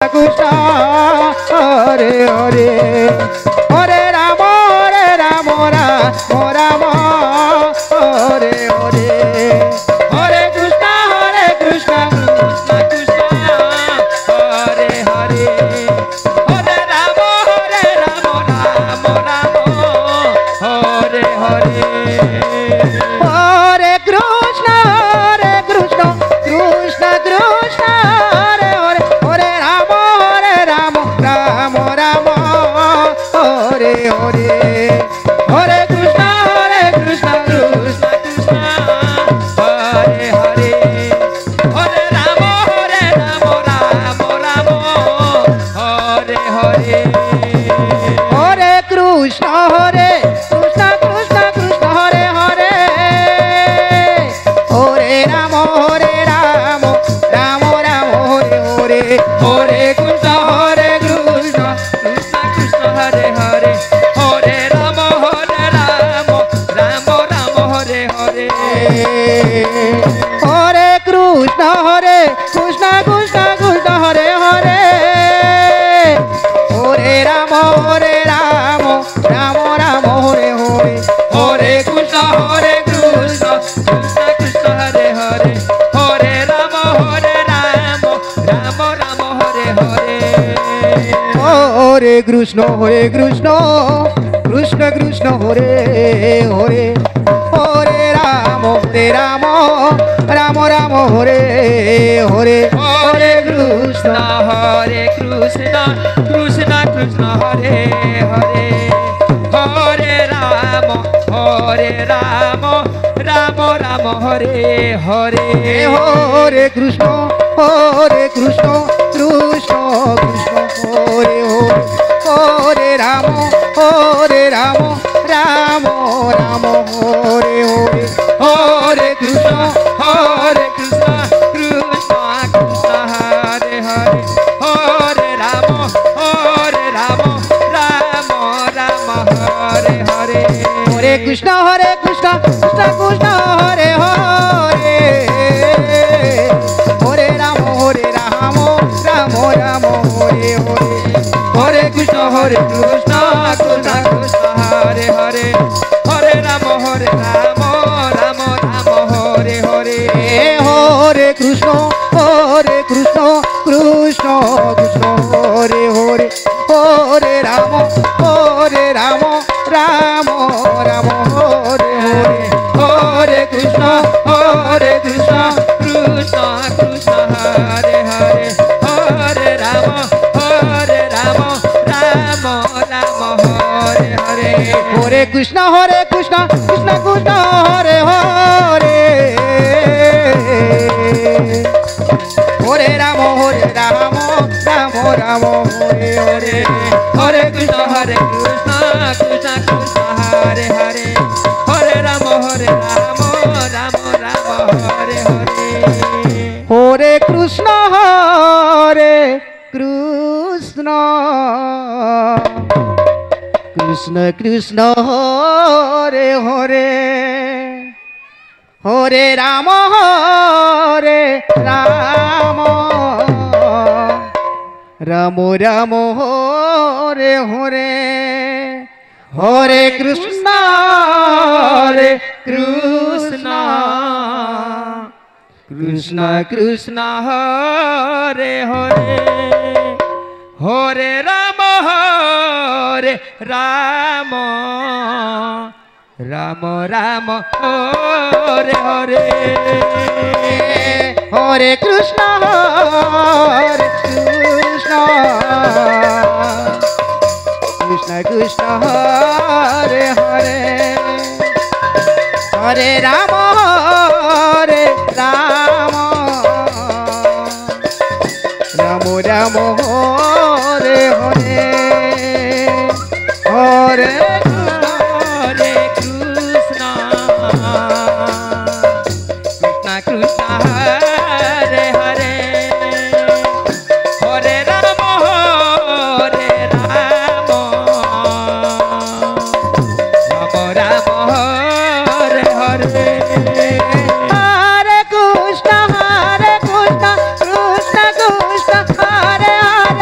Krishna Hare Hare Hare Ram Ram Ram Hare Hare Hare Krishna Krishna Krishna Hare Hare Hare Ram Ram Ram Hare Hare Hare Krishna Krishna Krishna Krishna Hare Hare Hare Ram Ram Ram Hare Hare Hare Krishna Krishna Krishna Hare Hare Hare Ram Ram Ram Hare Hare Hare Krishna Krishna Krishna Hare Hare Hare Ram Ram Ram Hare Hare Hare Krishna Krishna Krishna Hare Hare Hare Ram Ram Ram Hare Hare Hare Krishna Krishna Krishna Hare Hare Hare Ram Ram Ram Hare Hare Hare Krishna Krishna Krishna Hare Hare Hare Ram Ram Ram Hare Hare Hare Krishna Krishna Krishna Hare Hare Hare Ram Ram Hare Hare Hare Krishna Krishna Krishna Hare Hare Hare Ram Ram Hare Hare Hare Krishna Krishna Krishna Hare Hare Ram Ram Ram Hare Hare Hare Krishna Krishna Krishna Hare Hare Hare Ram Ram Hare Hare Hare Krishna Krishna Krishna Hare Hare Hare Ram Ram Hare Hare Hare Krishna Krishna Krishna Hare Hare Hare Ram Ram Hare Hare Hare Krishna Krishna Krishna Hare Hare Hare Ram Ram Hare Hare Hare Krishna Krishna Krishna Hare Hare Hare Ram Ram Hare Hare Hare Krishna Krishna Krishna Hare Hare Hare Ram Ram Hare Hare Hare Krishna Krishna Krishna Hare Hare Hare Ram Ram Hare Hare Hare Krishna Krishna Krishna Hare Hare Hare Ram Ram Hare Hare Hare Krishna Krishna Krishna Hare Hare Hare Ram Ram Hare Hare Hare Krishna Krishna Krishna Hare Hare Hare Ram Ram Hare Hare Hare Krishna Krishna Hare Hare Hare Ram Ram Hare Hare Hare Krishna Krishna Krishna Hare Hare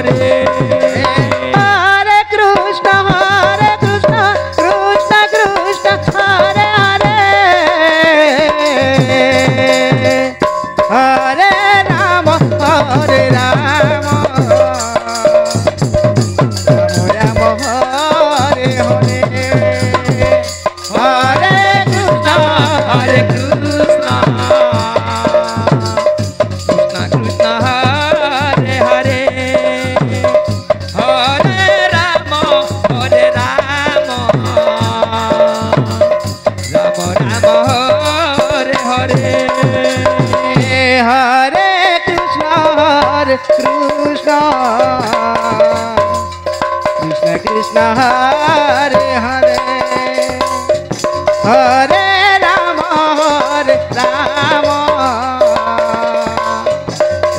Hare Hare Krishna Krishna Krishna Hare Hare Hare Rama Hare Rama Rama Hare Hare Hare Krishna Hare Krishna Krishna Krishna Hare Hare Hare Rama Hare Rama Rama Rama Hare Hare Hare Krishna Krishna Krishna Hare Hare Hare Rama Rama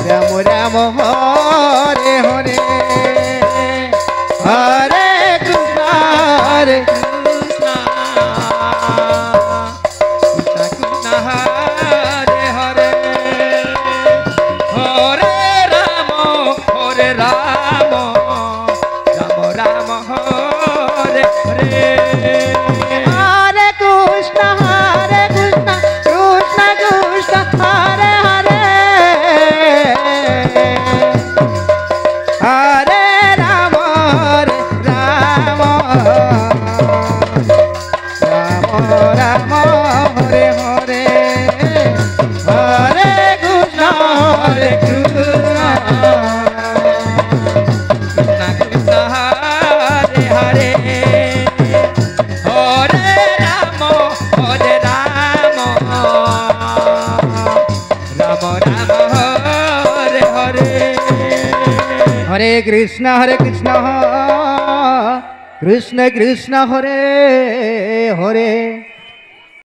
Rama Rama Hare Hare Hare Krishna Krishna Krishna Krishna Hare Hare Hare Rama Hare Rama Rama Rama Hare Hare Hare Krishna Krishna Krishna Hare Hare Hare Rama Rama Rama Rama Hare Hare Hare Krishna Krishna Krishna Hare Hare Hare Rama Hare Rama Rama Rama Hare Hare Hare Krishna Krishna Krishna Hare Hare